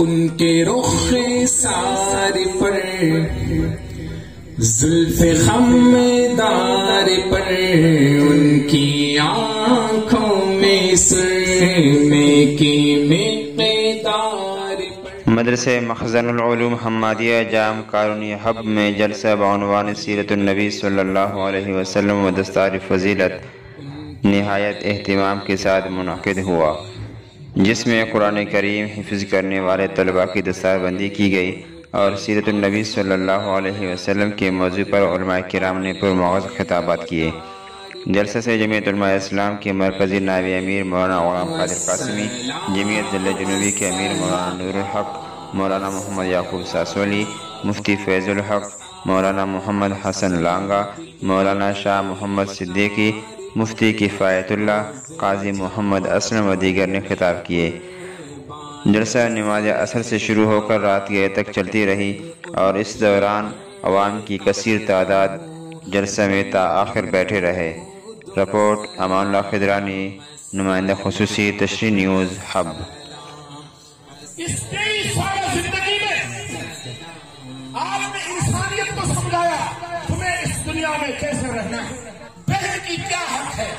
ان کے رخ سارے پر زلف خمدار پر ان کی آنکھوں میں سرمے کی مقدار پر۔ مدرسہ مخزن العلوم حمادیہ جام کارونی حب میں جلسہ بعنوان سیرت النبی صلی اللہ علیہ وسلم و دستار فضیلت نہایت اہتمام کے ساتھ منعقد ہوا، جس میں قرآن کریم حفظ کرنے والے طلباء کی دستار بندی کی گئی اور سیرت النبی صلی اللہ علیہ وسلم کے موضوع پر علماء کرام نے پرمغز خطابات کیے۔ جلسہ سے جمعیت علماء اسلام کے مرکزی نائب امیر مولانا غلام قادر قاسمی، جمعیت ضلع جنوبی کے امیر مولانا نور الحق، مولانا محمد یعقوب ساسولی، مفتی فیض الحق، مولانا محمد حسن لانگا، مولانا شاہ محمد صدیقی، مفتی کفایت اللہ، قاضی محمد اسلم و دیگر نے خطاب کیے۔ جلسہ نماز عصر سے شروع ہو کر رات گئے تک چلتی رہی اور اس دوران عوام کی کثیر تعداد جلسہ میں تاخیر بیٹھے رہے۔ رپورٹ امان اللہ خضرانی، نمائندہ خصوصی تشریح نیوز حب۔ اس 23 سالہ زندگی میں آپ نے انسانیت کو سمجھایا تمہیں اس دنیا میں کیسے رہنا ہے، بہن کی کیا حق ہے،